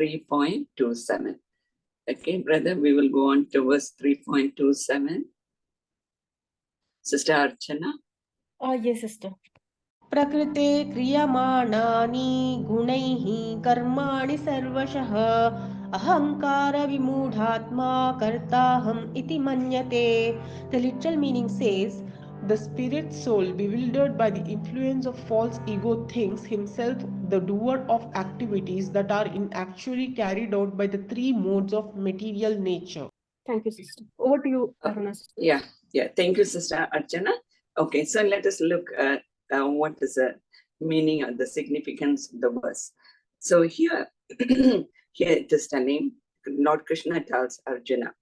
3.27. Okay, brother, we will go on to verse 3.27. Sister Archana. Yes, sister. प्रकृते क्रियमाणानि गुणैः कर्माणि सर्वशः अहंकार विमूढात्मा कर्ताहम् इति मन्यते. The literal meaning says, the spirit soul bewildered by the influence of false ego thinks himself the doer of activities that are in actually carried out by the three modes of material nature. Thank you, sister. Over to you, Aruna. Yeah. Thank you, Sister Archana. Okay, so let us look at what is the meaning and the significance of the verse. So here, here it is telling, Lord Krishna tells Arjuna,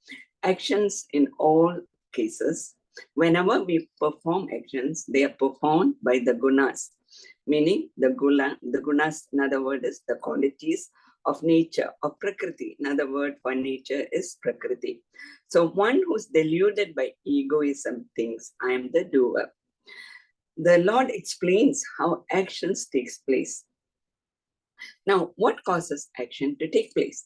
actions in all cases, whenever we perform actions, they are performed by the gunas, meaning the gunas, another word is the qualities of nature, of prakriti. Another word for nature is prakriti. So one who's deluded by egoism thinks, I am the doer. The Lord explains how actions takes place. Now, what causes action to take place?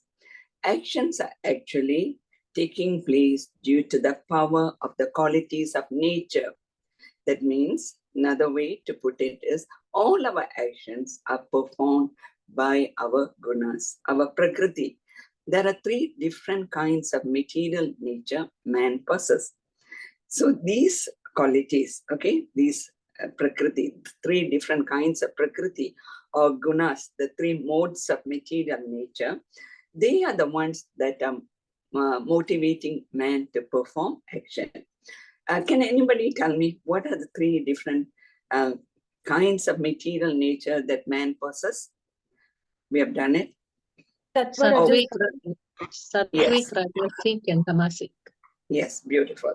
Actions are actually taking place due to the power of the qualities of nature. That means, another way to put it is, all our actions are performed by our gunas, our prakriti. There are three different kinds of material nature man possesses. So these qualities, okay, these prakriti, three different kinds of prakriti or gunas, the three modes of material nature, they are the ones that are motivating man to perform action. Can anybody tell me what are the three different kinds of material nature that man possesses? We have done it. Sattvic, Yes. Rajasic, and Tamasic. Yes, beautiful.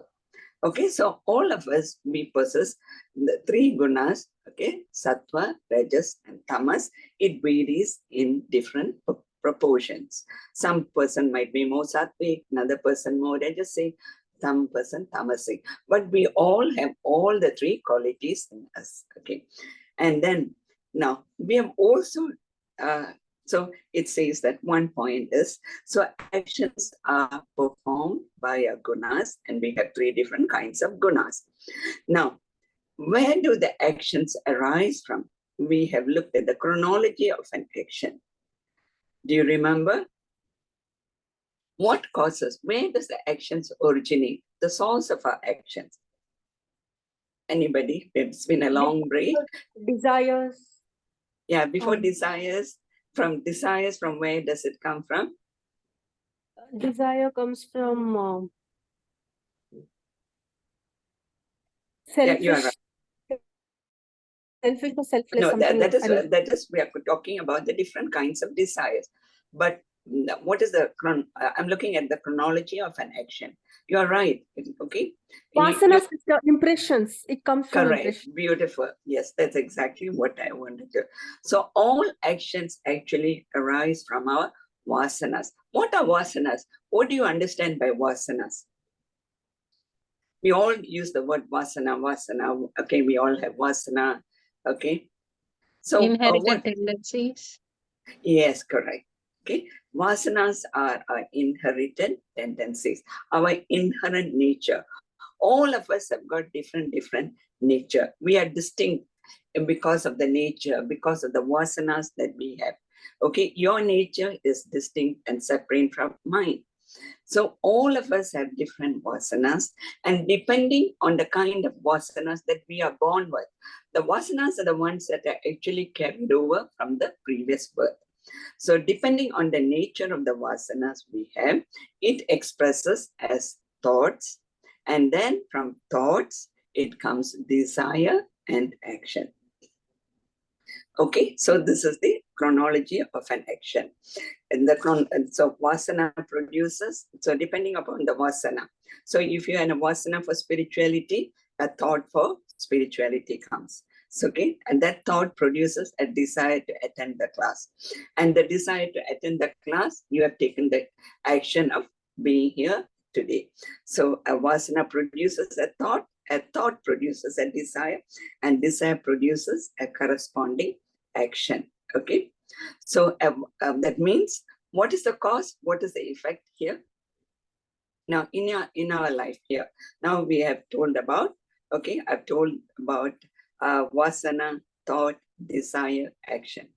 Okay, so all of us, we possess the three gunas, okay, sattva, rajas, and tamas. It varies in different proportions. Some person might be more sattvic, another person more rajasic, some person tamasic. But we all have all the three qualities in us, okay. And then, now, we have also, so it says that one point is, so actions are performed by our gunas, and we have three different kinds of gunas. Now, where do the actions arise from? We have looked at the chronology of an action. Do you remember? What causes, where does the actions originate? The source of our actions. Anybody? It's been a long break. Desires. Yeah, before desires. From desires, from where does it come from? Desire comes from Yeah, you are right. Selfish or selfless. No, something that is, we are talking about the different kinds of desires. But what is the, I'm looking at the chronology of an action. You are right, okay? Vasanas, impressions. It comes from correct, impressions. Beautiful. Yes, that's exactly what I wanted to. So all actions actually arise from our vasanas. What are vasanas? What do you understand by vasanas? We all use the word vasana. Okay, we all have vasana. Okay. So inherited tendencies. Yes, correct. Okay. Vasanas are our inherited tendencies, our inherent nature. All of us have got different nature. We are distinct because of the nature, because of the vasanas that we have. Okay, your nature is distinct and separate from mine. So all of us have different vasanas, and depending on the kind of vasanas that we are born with, the vasanas are the ones that are actually carried over from the previous birth. So depending on the nature of the vasanas we have, it expresses as thoughts, and then from thoughts, it comes desire and action. Okay, so this is the chronology of an action. And so vasana produces, so depending upon the vasana. So if you have a vasana for spirituality, a thought for spirituality comes. So, okay, and that thought produces a desire to attend the class. And the desire to attend the class, you have taken the action of being here today. So a vasana produces a thought produces a desire, and desire produces a corresponding action. Okay, so that means what is the cause? What is the effect here? Now, in our life here, now we have told about, okay, I've told about vasana, thought, desire, action.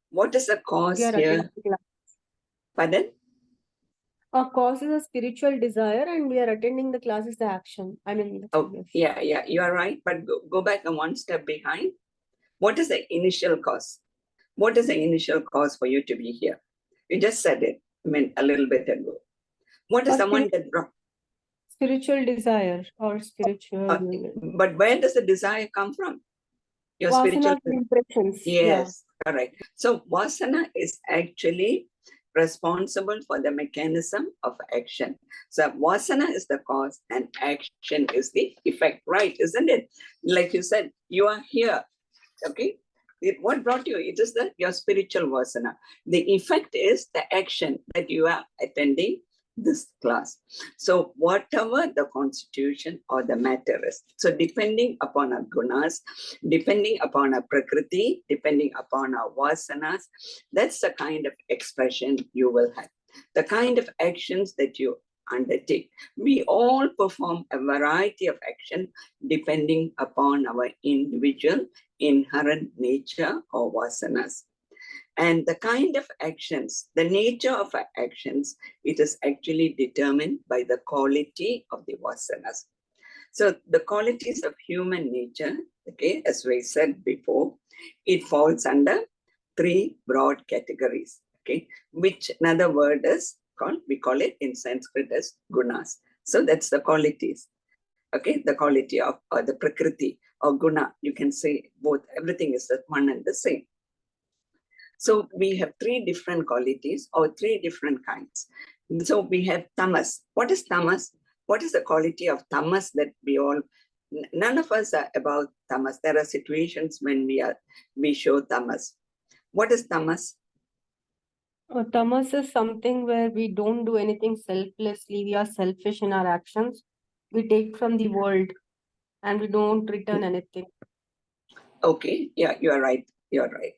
What is the cause We are here? attending the class. Pardon? Our cause is a spiritual desire, and we are attending the class is the action. I mean, Oh, yeah, you are right. But go back one step behind. What is the initial cause? What is the initial cause for you to be here? You just said it, I mean, a little bit ago. What is Or the one that brought? spiritual desire or spiritual But where does the desire come from? Your spiritual. vasanas and impressions. Yes, correct. So vasana is actually responsible for the mechanism of action. So vasana is the cause and action is the effect, right? Isn't it? Like you said, you are here. Okay. What brought you? It is your spiritual vasana. The effect is the action that you are attending this class. So whatever the constitution or the matter is, so depending upon our gunas, depending upon our prakriti, depending upon our vasanas, that's the kind of expression you will have, the kind of actions that you undertake. We all perform a variety of action depending upon our individual inherent nature or vasanas. And the kind of actions, the nature of our actions, it is actually determined by the quality of the vasanas. So the qualities of human nature, okay, as we said before, it falls under three broad categories, okay, which another word is called, we call it in Sanskrit as gunas. So that's the qualities, okay, the quality of the prakriti or guna. You can say both, everything is the one and the same. So we have three different qualities or three different kinds. So we have tamas. What is tamas? What is the quality of tamas that we all, none of us are about tamas. There are situations when we show tamas. What is tamas? Tamas is something where we don't do anything selflessly. We are selfish in our actions. We take from the world and we don't return anything. Okay, yeah, you are right. You are right.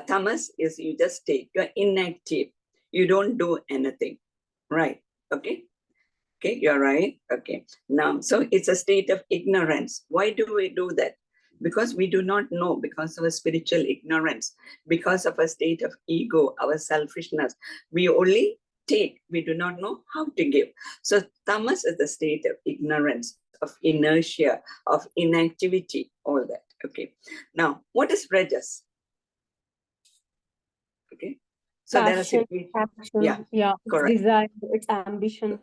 Tamas is you just take, you're inactive. You don't do anything. Right. Okay. Okay, you're right. Okay. Now, so it's a state of ignorance. Why do we do that? Because we do not know, because of a spiritual ignorance, because of a state of ego, our selfishness. We only take, we do not know how to give. So tamas is the state of ignorance, of inertia, of inactivity, all that. Okay. Now, what is rajas? Okay. So Passion, there are action, yeah, it's correct. desire, it's ambition.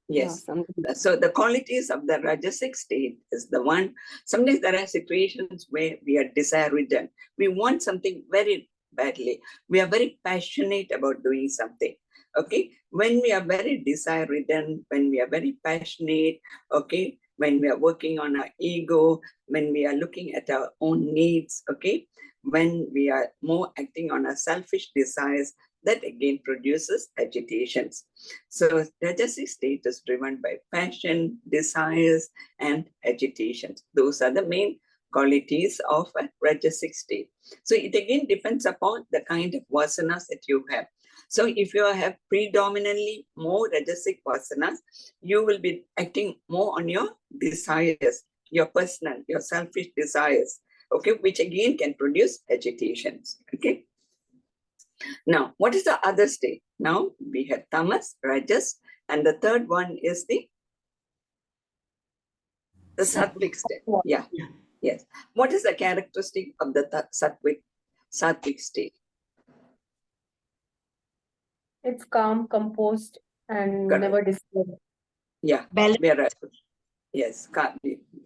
Yes. Yeah, So the qualities of the rajasic state is the one. Sometimes there are situations where we are desire-ridden. We want something very badly. We are very passionate about doing something. Okay. When we are very desire-ridden, when we are very passionate, okay, when we are working on our ego, when we are looking at our own needs, okay, when we are more acting on our selfish desires, that again produces agitations. So rajasic state is driven by passion, desires, and agitations. Those are the main qualities of a rajasic state. So it again depends upon the kind of vasanas that you have. So if you have predominantly more rajasic vasanas, you will be acting more on your desires, your personal, your selfish desires, okay, which again can produce agitations, okay. Now, what is the other state? Now, we have tamas, rajas, and the third one is the sattvic state. Yeah, yes. What is the characteristic of the sattvic state? It's calm, composed, and Correct. never disturbed. Yeah, we are right. Yes,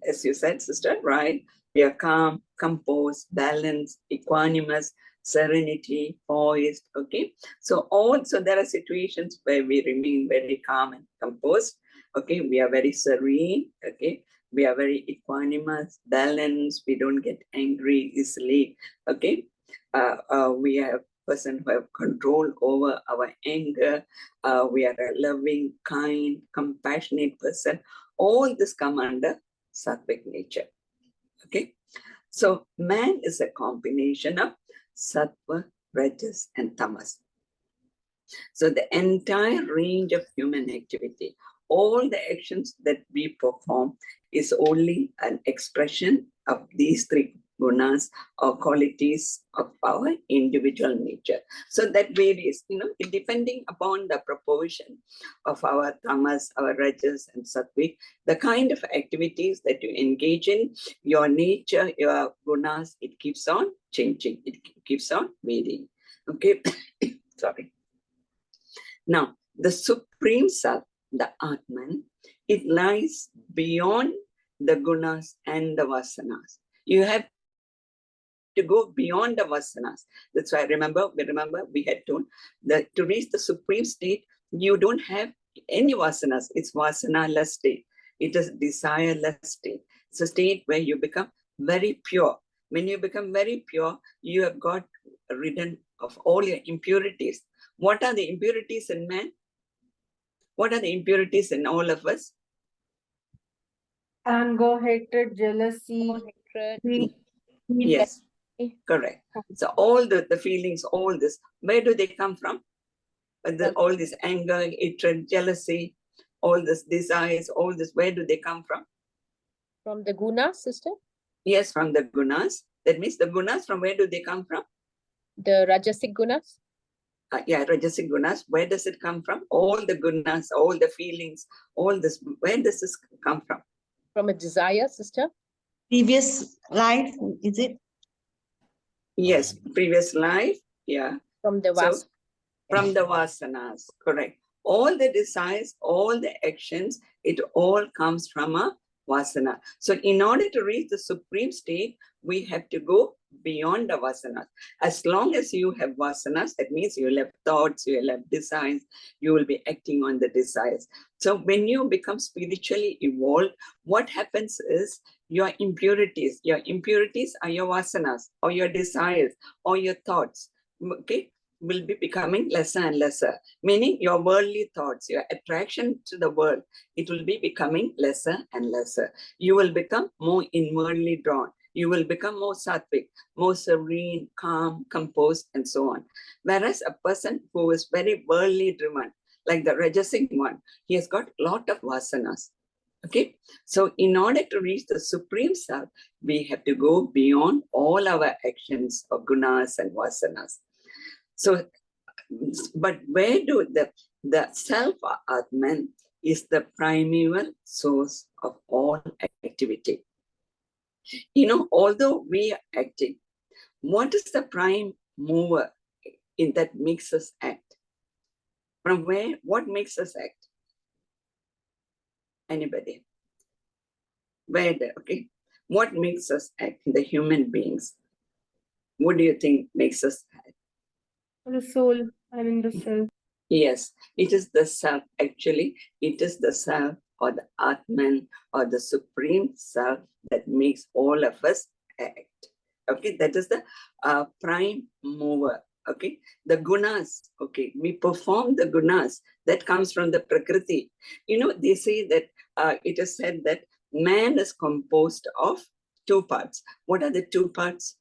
as you said, sister, right? We are calm, composed, balanced, equanimous, serenity, poised, okay? So there are situations where we remain very calm and composed, okay? We are very serene, okay? We are very equanimous, balanced, we don't get angry easily, okay? We have person who have control over our anger. We are a loving, kind, compassionate person. All this come under sattvic nature. Okay. So man is a combination of sattva, rajas, and tamas. So the entire range of human activity, all the actions that we perform is only an expression of these three gunas or qualities of our individual nature. So that varies, depending upon the proportion of our tamas, our rajas and sattvic, the kind of activities that you engage in, your nature, your gunas, it keeps on changing, it keeps on varying. Okay, sorry. Now, the Supreme Self, the Atman, it lies beyond the gunas and the vasanas. You have to go beyond the vasanas. That's why remember we had told that to reach the supreme state, you don't have any vasanas. It's vasana-less state. It is desire-less state. It's a state where you become very pure. When you become very pure, you have got rid of all your impurities. What are the impurities in man? What are the impurities in all of us? Anger, hatred, jealousy, greed. Yes, correct. So all the feelings, all this, where do they come from? All this anger, hatred, jealousy, all this desires, all this, where do they come from? From the gunas, sister? Yes, from the gunas. That means the gunas, from where do they come from? The rajasic gunas? Yeah, rajasic gunas. Where does it come from? All the gunas, all the feelings, all this, where does this come from? From a desire, sister? Previous life, is it? Yes, previous life, yeah. From the So, vas. from the vasanas, correct. All the desires, all the actions, it all comes from a vasana. So in order to reach the supreme state, we have to go beyond the vasanas. As long as you have vasanas, that means you will have thoughts, you will have desires, you will be acting on the desires. So when you become spiritually evolved, what happens is your impurities are your vasanas or your desires or your thoughts, okay, will be becoming lesser and lesser, meaning your worldly thoughts, your attraction to the world, it will be becoming lesser and lesser. You will become more inwardly drawn. You will become more sattvic, more serene, calm, composed, and so on. Whereas a person who is very worldly driven, like the rajasic one, he has got a lot of vasanas. Okay, so in order to reach the supreme self, we have to go beyond all our actions of gunas and vasanas. So, but where do the self-Atman is the primeval source of all activity. Although we are acting, what is the prime mover in that makes us act? From where, what makes us act? Anybody? Okay. What makes us act? The human beings. What do you think makes us act? The soul, the self. Yes, it is the self. Actually, it is the self or the Atman or the supreme self that makes all of us act. Okay, that is the prime mover. Okay, the gunas. Okay, we perform the gunas that comes from the Prakriti. They say that it is said that man is composed of two parts. What are the two parts?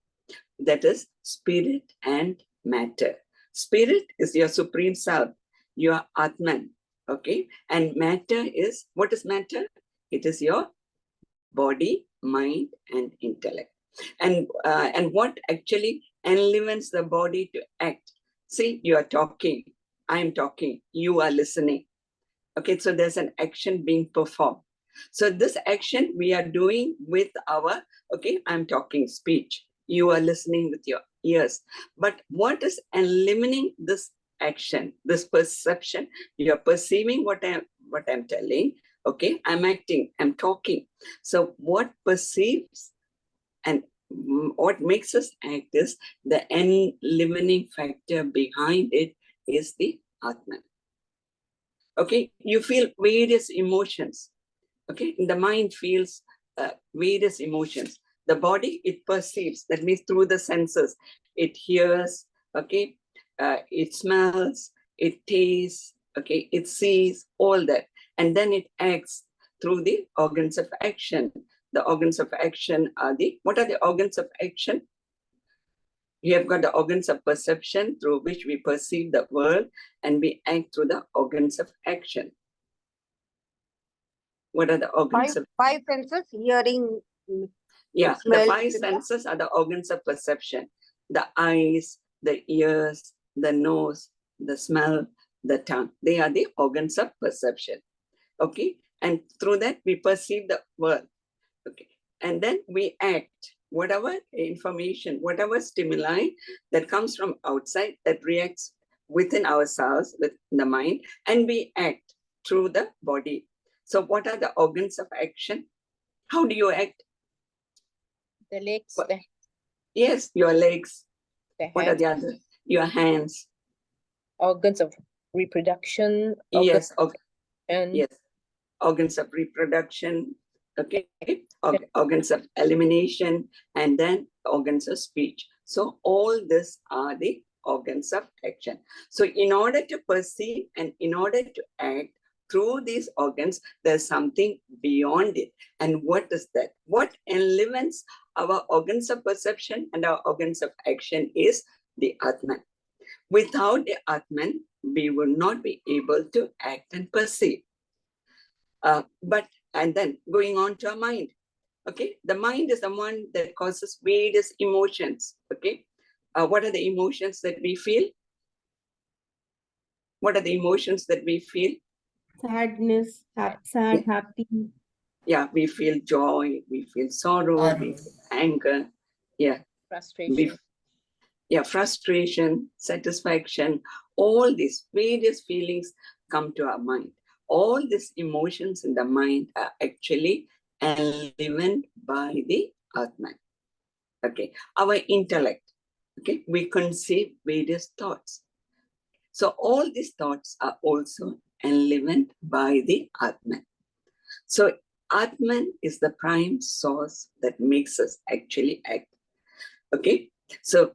That is spirit and matter. Spirit is your supreme self, your Atman, okay? And matter is, what is matter? It is your body, mind, and intellect. And what actually enlivens the body to act? See, you are talking, I am talking, you are listening. Okay, so there's an action being performed. So this action we are doing with our, okay, I'm talking, speech. You are listening with your ears. But what is eliminating this action, this perception? You are perceiving what I'm telling. Okay, I'm acting, I'm talking. So what perceives and what makes us act is the enlivening factor behind it is the Atman. Okay, you feel various emotions. Okay, the mind feels various emotions. The body, it perceives, that means through the senses, it hears, okay, it smells, it tastes, okay, it sees, all that. And then it acts through the organs of action. The organs of action are what are the organs of action? We have got the organs of perception through which we perceive the world, and we act through the organs of action. What are the organs of? Five senses: hearing, Yeah, the smell, five senses are the organs of perception. The eyes, the ears, the nose, the smell, the tongue. They are the organs of perception. Okay, and through that we perceive the world. Okay, and then we act. Whatever information, whatever stimuli that comes from outside that reacts within ourselves, with the mind, and we act through the body. So what are the organs of action? How do you act? The legs, What? the Yes, your legs. What are head, the others? Your hands. organs of reproduction, Yes, and yes. Organs of reproduction, okay, organs of elimination, and then organs of speech. So all this are the organs of action. So in order to perceive and in order to act through these organs, there's something beyond it. And what is that? What enlivens our organs of perception and our organs of action is the Atman. Without the Atman, we will not be able to act and perceive. And then going on to our mind, okay? The mind is the one that causes various emotions, okay? What are the emotions that we feel? What are the emotions that we feel? sadness, sad, happy. Yeah, we feel joy, we feel sorrow, we feel anger, yeah. frustration. Frustration, satisfaction, all these various feelings come to our mind. All these emotions in the mind are actually enlivened by the Atman. Okay, our intellect, okay, we conceive various thoughts. So all these thoughts are also enlivened by the Atman. So Atman is the prime source that makes us actually act. Okay, so,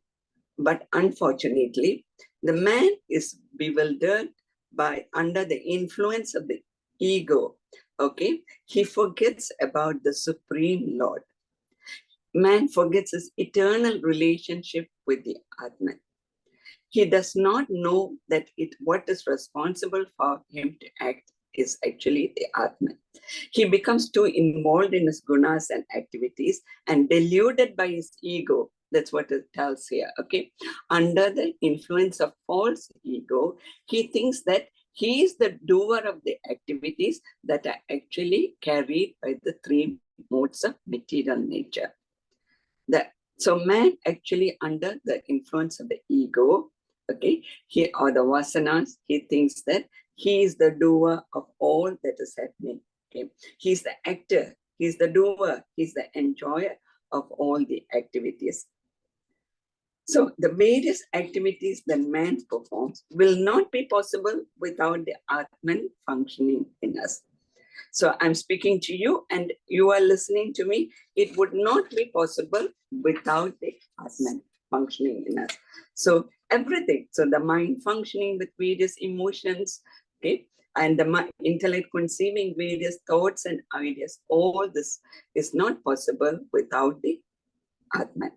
but unfortunately, the man is bewildered by under the influence of the ego. Okay, he forgets about the Supreme Lord. Man forgets his eternal relationship with the Atman. He does not know that what is responsible for him to act is actually the Atman. He becomes too involved in his gunas and activities and deluded by his ego. That's what it tells here, okay? Under the influence of false ego, he thinks that he is the doer of the activities that are actually carried by the three modes of material nature. So man actually under the influence of the ego, okay, or the vasanas, he thinks that he is the doer of all that is happening. Okay, he's the actor, he's the doer, he's the enjoyer of all the activities. So the various activities that man performs will not be possible without the Atman functioning in us. So I'm speaking to you and you are listening to me. It would not be possible without the Atman functioning in us. So everything, so the mind functioning with various emotions, okay, and the intellect conceiving various thoughts and ideas, all this is not possible without the Atman.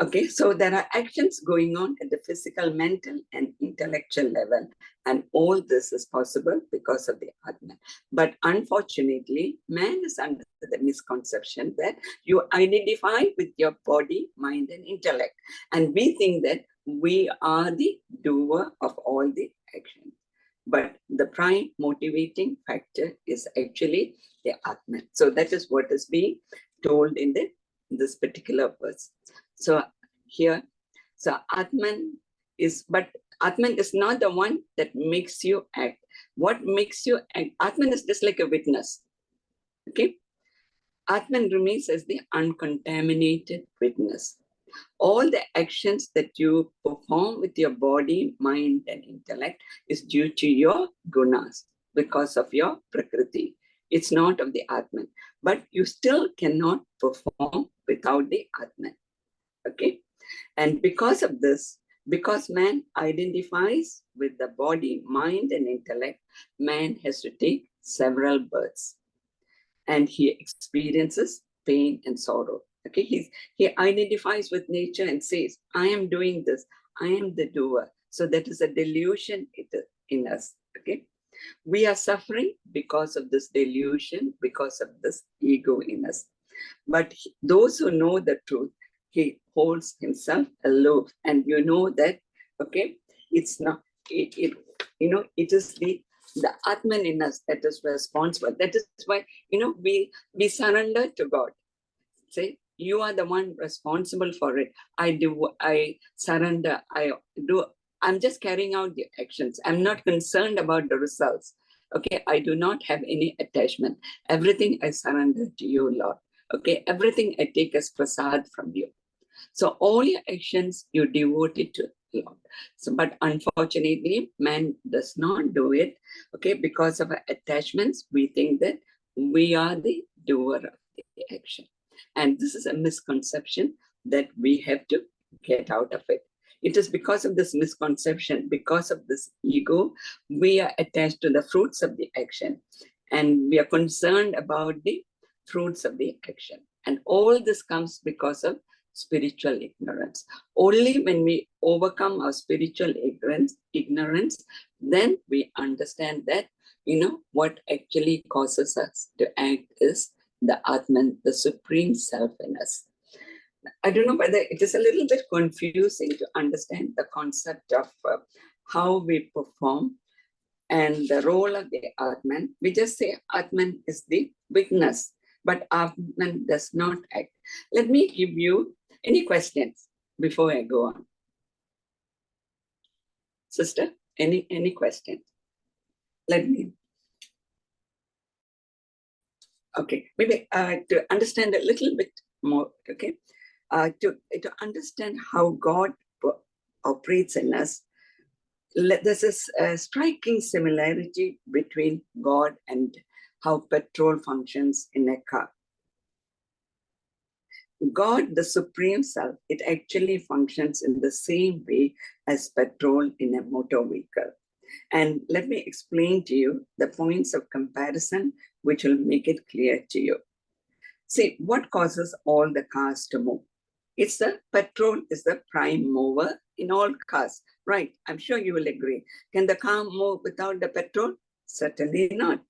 Okay, so there are actions going on at the physical, mental, and intellectual level, and all this is possible because of the Atman. But unfortunately, man is under the misconception that you identify with your body, mind, and intellect, and we think that we are the doer of all the actions. But the prime motivating factor is actually the Atman. So that is what is being told in this particular verse. So here, so Atman is not the one that makes you act. What makes you act? Atman is just like a witness. Okay? Atman remains as the uncontaminated witness. All the actions that you perform with your body, mind, and intellect is due to your gunas because of your prakriti. It's not of the Atman. But you still cannot perform without the Atman. Okay? And because of this, because man identifies with the body, mind, and intellect, man has to take several births. And he experiences pain and sorrow. Okay, he identifies with nature and says, I am doing this, I am the doer. So that is a delusion in us. Okay, we are suffering because of this delusion, because of this ego in us. But those who know the truth, he holds himself aloof, and you know that. Okay, it's not it it is the Atman in us that is responsible. That is why we surrender to God. Say, you are the one responsible for it. I surrender, I'm just carrying out the actions. I'm not concerned about the results. Okay, I do not have any attachment. Everything I surrender to you, Lord. Okay, everything I take as prasad from you. So all your actions you devote it to Lord. So, but unfortunately, man does not do it. Okay, because of our attachments, we think that we are the doer of the action. And this is a misconception that we have to get out of it. It is because of this misconception, because of this ego, we are attached to the fruits of the action. And we are concerned about the fruits of the action. And all this comes because of spiritual ignorance. Only when we overcome our spiritual ignorance, then we understand that, what actually causes us to act is the Atman, the supreme self in us. I don't know whether it is a little bit confusing to understand the concept of how we perform and the role of the Atman. We just say Atman is the witness, but Atman does not act. Let me give you any questions before I go on. Sister, any questions? Let me. Okay, maybe to understand a little bit more, okay, to understand how God operates in us, there's a striking similarity between God and how petrol functions in a car. God, the Supreme Self, it actually functions in the same way as petrol in a motor vehicle. And let me explain to you the points of comparison which will make it clear to you. See, what causes all the cars to move? It's the petrol is the prime mover in all cars, right? I'm sure you will agree. Can the car move without the petrol? Certainly not.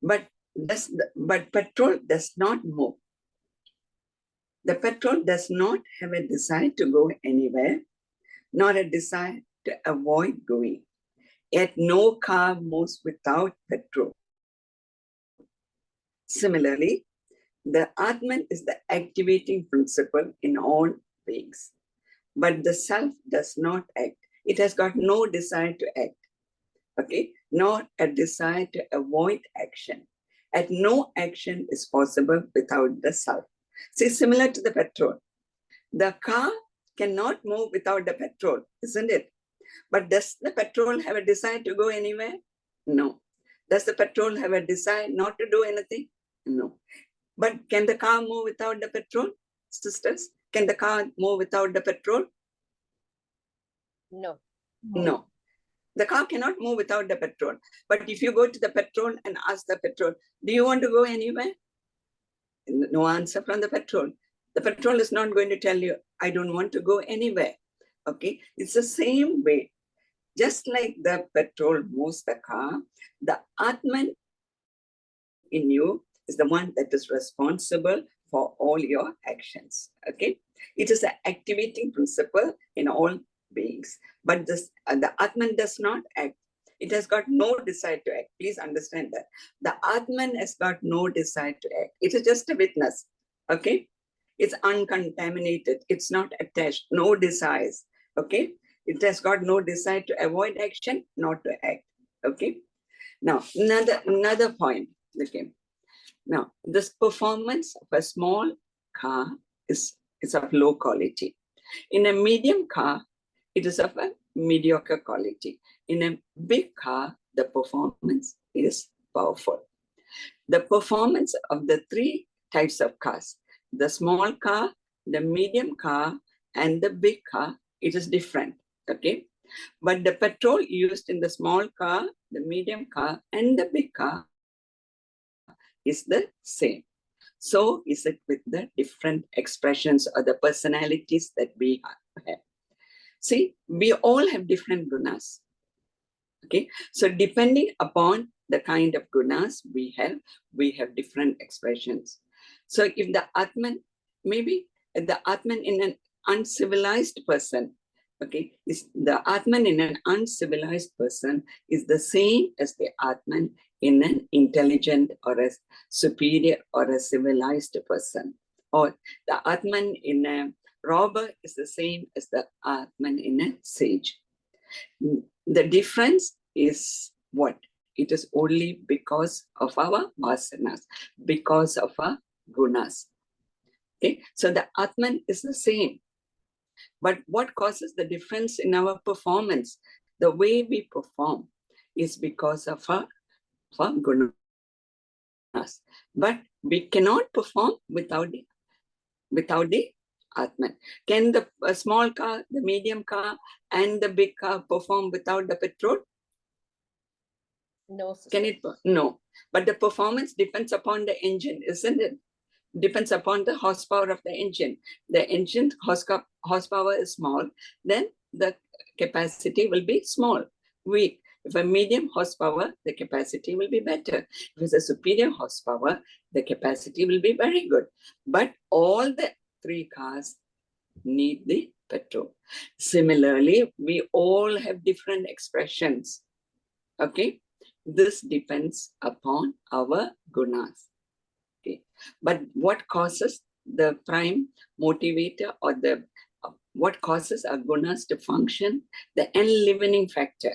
But petrol does not move. The petrol does not have a desire to go anywhere, nor a desire to avoid going. Yet no car moves without petrol. Similarly, the Atman is the activating principle in all beings. But the self does not act. It has got no desire to act, okay? Nor a desire to avoid action. And no action is possible without the self. See, similar to the petrol. The car cannot move without the petrol, isn't it? But does the petrol have a desire to go anywhere? No. Does the petrol have a desire not to do anything? No. But can the car move without the petrol, sisters? Can the car move without the petrol? No. No. The car cannot move without the petrol. But if you go to the petrol and ask the petrol, do you want to go anywhere? No answer from the petrol. The petrol is not going to tell you, I don't want to go anywhere. Okay, it's the same way. Just like the petrol moves the car, the Atman in you is the one that is responsible for all your actions. Okay, it is an activating principle in all beings. But the Atman does not act. It has got no desire to act. Please understand that. The Atman has got no desire to act. It is just a witness. Okay? It's uncontaminated. It's not attached. No desires. Okay? It has got no desire to avoid action, not to act. Okay? Now, another point. Okay. Now, this performance of a small car is of low quality. In a medium car, it is of a mediocre quality. In a big car, the performance is powerful. The performance of the three types of cars, the small car, the medium car, and the big car, it is different, okay? But the petrol used in the small car, the medium car, and the big car is the same. So is it with the different expressions or the personalities that we have. See, we all have different gunas. Okay, so depending upon the kind of gunas we have different expressions. So if the Atman, maybe the Atman in an uncivilized person, okay, is the Atman in an uncivilized person is the same as the Atman in an intelligent or a superior or a civilized person. Or the Atman in a robber is the same as the Atman in a sage. The difference is what? It is only because of our vasanas, because of our gunas. Okay, so the Atman is the same. But what causes the difference in our performance, the way we perform, is because of our gunas. But we cannot perform without the Atman. Can the small car, the medium car, and the big car perform without the petrol? No, sister. Can it? No. But the performance depends upon the engine, isn't it? Depends upon the horsepower of the engine. The engine horsepower is small, then the capacity will be small, weak. If a medium horsepower, the capacity will be better. If it's a superior horsepower, the capacity will be very good. But all the three cars need the petrol. Similarly, we all have different expressions. Okay, this depends upon our gunas. Okay, but what causes the prime motivator or the what causes our gunas to function? The enlivening factor,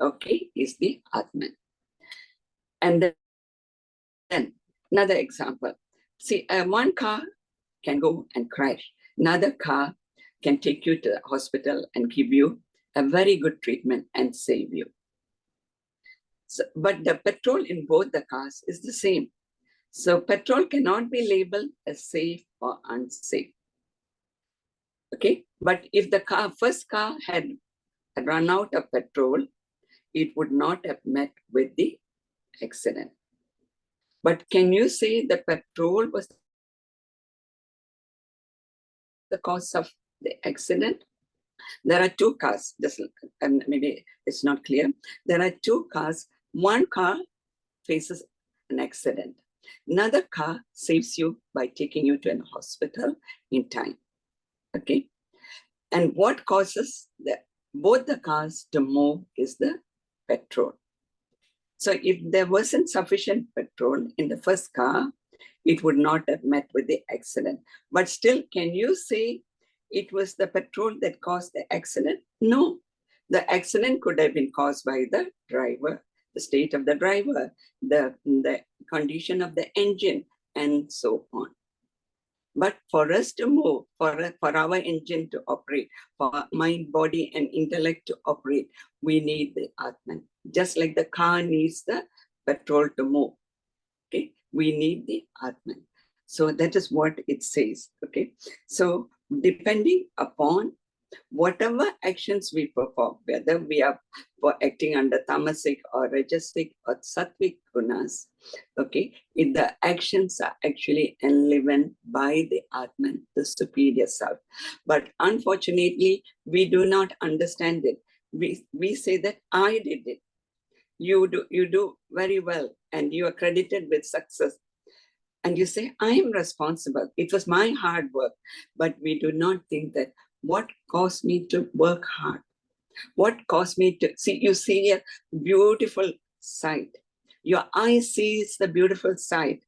okay, is the Atman. And then another example. See, one car can go and crash. Another car can take you to the hospital and give you a very good treatment and save you. So, but the petrol in both the cars is the same. So petrol cannot be labeled as safe or unsafe. Okay, but if the first car had run out of petrol, it would not have met with the accident. But can you say the petrol was the cause of the accident? There are two cars, just maybe it's not clear. There are two cars. One car faces an accident. Another car saves you by taking you to a hospital in time. Okay. And what causes both the cars to move is the petrol. So if there wasn't sufficient petrol in the first car, it would not have met with the accident. But still, can you say it was the petrol that caused the accident? No. The accident could have been caused by the driver, the state of the driver, the condition of the engine, and so on. But for us to move, for our engine to operate, for mind, body, and intellect to operate, we need the Atman. Just like the car needs the petrol to move. Okay, we need the Atman. So that is what it says. Okay, so depending upon whatever actions we perform, whether we are acting under tamasic or rajasic or sattvic gunas, okay, if the actions are actually enlivened by the Atman, the superior self. But unfortunately, we do not understand it. We say that I did it. You do very well and you are credited with success. And you say, I am responsible. It was my hard work. But we do not think that what caused me to work hard? What caused me to see? You see a beautiful sight. Your eye sees the beautiful sight.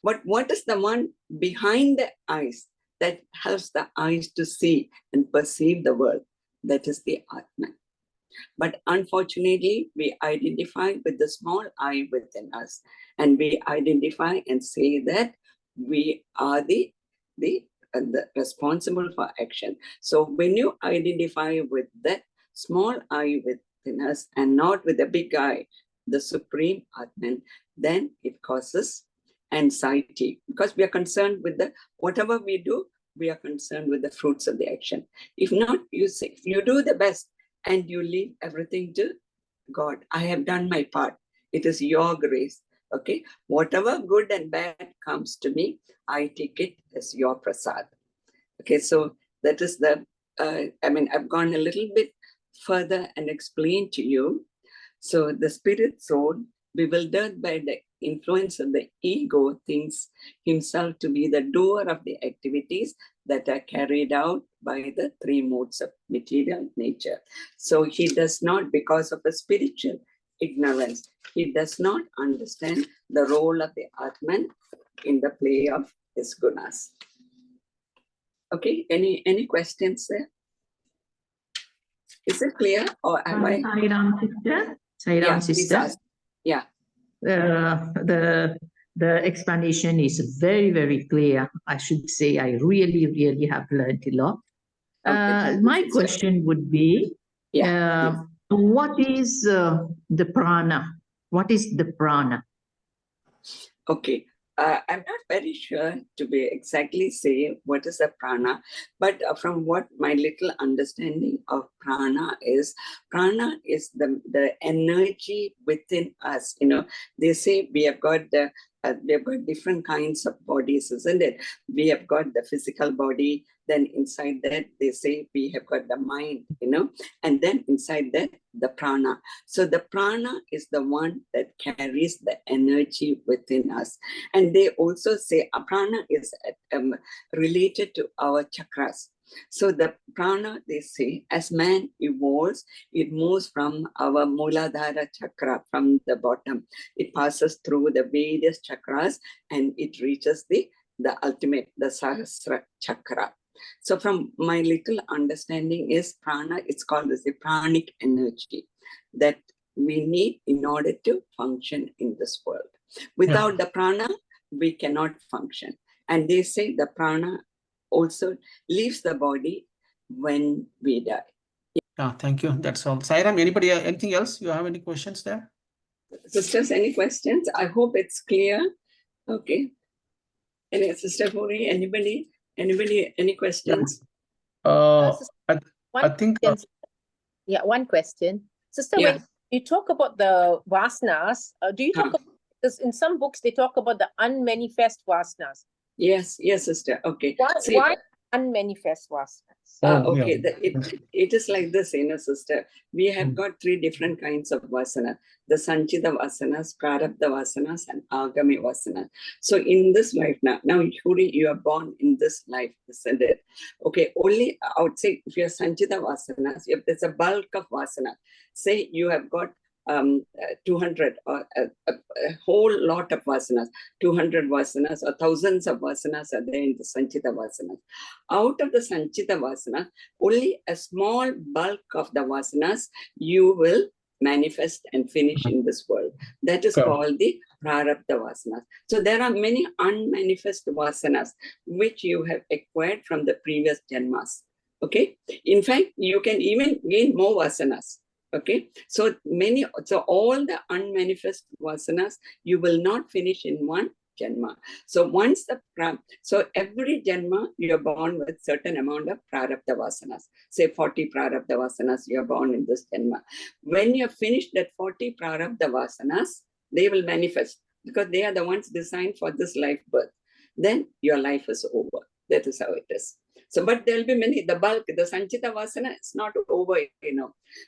But what is the one behind the eyes that helps the eyes to see and perceive the world? That is the Atman. But unfortunately, we identify with the small I within us, and we identify and say that we are the responsible for action. So when you identify with that small I within us and not with the big I, the supreme Atman, then it causes anxiety, because we are concerned with whatever we do, we are concerned with the fruits of the action. If not, you say, if you do the best and you leave everything to God, I have done my part. It is your grace. Okay, whatever good and bad comes to me, I take it as your prasad. Okay, so that is the, I've gone a little bit further and explained to you. So the spirit soul, bewildered by the influence of the ego, thinks himself to be the doer of the activities that are carried out by the three modes of material nature. So he does not, because of a spiritual ignorance, he does not understand the role of the Atman in the play of his gunas. Okay, any questions there? Is it clear, or am I? Sairam sister. Sairam Yeah, please sister. ask. Yeah. The explanation is very, very clear. I should say I really, really have learned a lot. Okay, thank you, My sister. question would be, Yeah. what is the prana? What is the prana? Okay. I'm not very sure to be exactly say what is a prana, but from what my little understanding of prana is the energy within us. You know, they say we have got different kinds of bodies, isn't it? We have got the physical body, then inside that they say we have got the mind, you know, and then inside that the prana. So the prana is the one that carries the energy within us. And they also say prana is related to our chakras. So the prana, they say, as man evolves, it moves from our Muladhara chakra, from the bottom. It passes through the various chakras and it reaches the ultimate, the Sahasra chakra. So from my little understanding is prana, it's called as the pranic energy that we need in order to function in this world. Without the prana, we cannot function. And they say the prana also leaves the body when we die. Yeah, thank you. That's all. Sairam, anybody, anything else? You have any questions there? Sisters, any questions? I hope it's clear. Okay. Any Sister Puri, anybody, any questions? I think. One question. Sister, Yeah. when you talk about the vasanas, do you talk about, because in some books they talk about the unmanifest vasanas? Yes, sister. Okay. Why unmanifest vasanas? Okay, it is like this, sister. We have got three different kinds of vasana: the Sanchita vasanas, Prarabdha vasanas, and Agami vasanas. So in this life now Yuri, you are born in this life, isn't it? Okay, only I would say if you are Sanchita vasanas, if there's a bulk of vasana, say you have got 200 or a whole lot of vasanas, 200 vasanas or thousands of vasanas are there in the Sanchita vasanas. Out of the Sanchita vasanas, only a small bulk of the vasanas you will manifest and finish in this world. That is called the Prarabdha vasanas. So there are many unmanifest vasanas which you have acquired from the previous janmas. Okay. In fact, you can even gain more vasanas. Okay, so all the unmanifest vasanas you will not finish in one janma. So so every janma you are born with certain amount of prarabdha vasanas. Say 40 prarabdha vasanas you are born in this janma. When you have finished that 40 prarabdha vasanas, they will manifest because they are the ones designed for this life birth. Then your life is over. That is how it is. So, but there will be many, the bulk, the Sanchita Vasana is not over,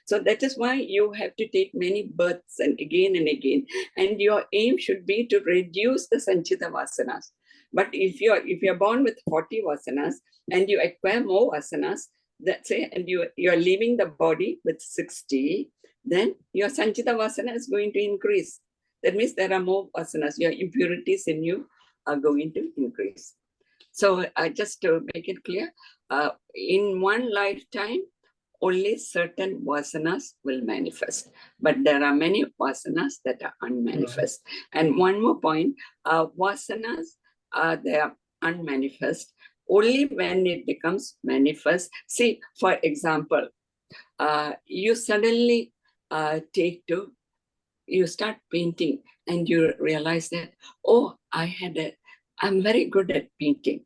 So that is why you have to take many births and again. And your aim should be to reduce the Sanchita Vasanas. But if you're born with 40 Vasanas and you acquire more Vasanas, that's it, and you're leaving the body with 60, then your Sanchita Vasana is going to increase. That means there are more Vasanas. Your impurities in you are going to increase. So just to make it clear, in one lifetime, only certain vasanas will manifest. But there are many vasanas that are unmanifest. And one more point, vasanas, they are unmanifest only when it becomes manifest. See, for example, you suddenly you start painting and you realize that, oh, I'm very good at painting.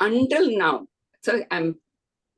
Until now, so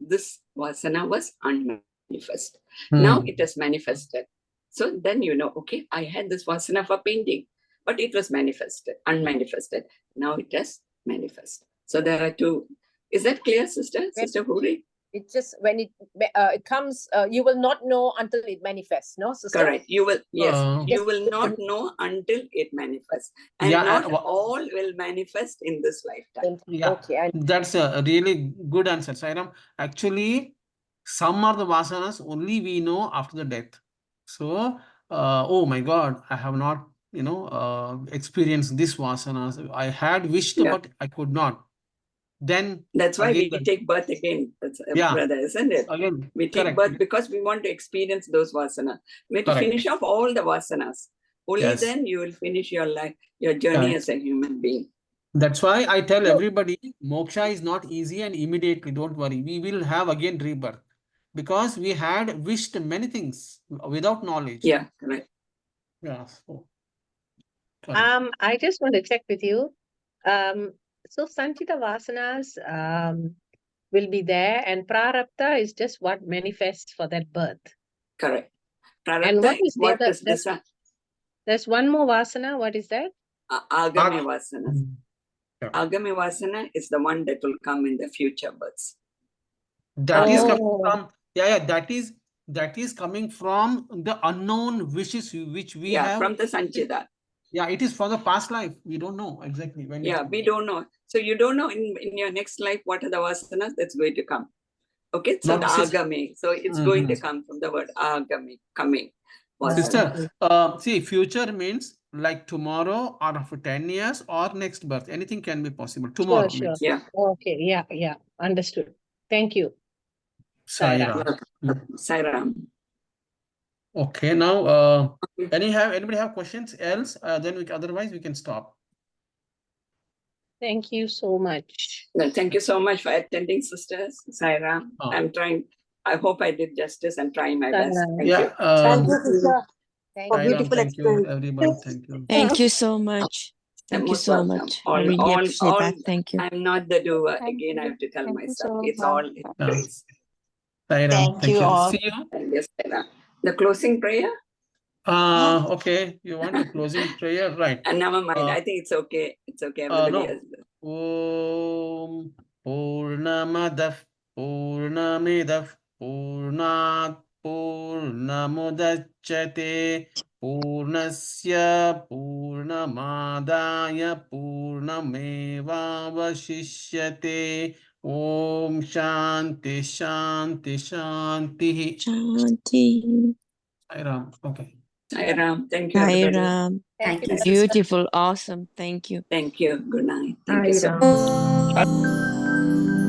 this vasana was unmanifest. Now it has manifested. So then okay, I had this vasana for painting. but it was manifested, unmanifested. Now it is manifest. So there are two. Is that clear, sister? Sister Huri? It's just when it comes, you will not know until it manifests, no, sister? Correct. You will, yes, you Yes. will not know until it manifests. And Yeah, not all will manifest in this lifetime. Yeah, Okay. that's a really good answer, Sairam. Actually, some are the vasanas only we know after the death. So, oh my God, I have not, experienced this vasanas. I had wished, Yeah. but I could not. Then That's why again, we take birth again, Yeah. brother, isn't it? again, We take correct. birth because we want to experience those vasanas. We have to Correct. finish off all the vasanas. Only Yes. then you will finish your life, your journey Correct. as a human being. That's why I tell So- everybody, moksha is not easy and immediately, don't worry. We will have again rebirth because we had wished many things without knowledge. Yeah, correct. Yeah. So, correct. I just want to check with you. So Sanchita Vasanas will be there, and Prarabdha is just what manifests for that birth. Correct. And Prarabdha what is is the what other? is this? There's one more Vasana. What is that? Agami Vasana. Yeah. Agami Vasana is the one that will come in the future births. That is coming Oh. from, that is coming from the unknown wishes which we Yeah, have. from the Sanchita. Yeah, it is for the past life. We don't know exactly when. Yeah, we don't know. So you don't know in your next life what are the vasanas that's going to come. Okay, so No, the sis- agami. So it's going to Mhm. come from the word agami, coming. Sister, see, future means like tomorrow or after 10 years or next birth. Anything can be possible. Tomorrow Sure. means. Yeah. Okay. Yeah. Understood. Thank you. Saira. Sairam. Okay, now anybody have questions else? Then otherwise we can stop. Thank you so much. Well, thank you so much for attending, sisters. Sairam. I'm trying. I hope I did justice and trying my best. Thank you. Thank you, sister. Thank For Saira, beautiful thank you, experience. everybody. Thank you. Thank you so much. Thank you Most so welcome. much. I really appreciate that. Thank you. I'm not the doer. Thank Again, I you. have to tell Thank you myself. so It's much. all in grace. Saira, Thank you all. See you. Yes, Saira. The closing prayer? Okay, you want a closing prayer, right? And never mind. I think it's okay. It's okay. Everybody No. has. Om Purnamadah Purnamidah Purnat Purnamudachyate Purnasya Purnamadaya Purnamevavashishyate Om Shanti Shanti Shanti. Shanti. Sairam. Okay. Sairam. Thank you, everybody. Sairam. Thank you. Beautiful. Awesome. Thank you. Thank you. Good night. Thank you so much.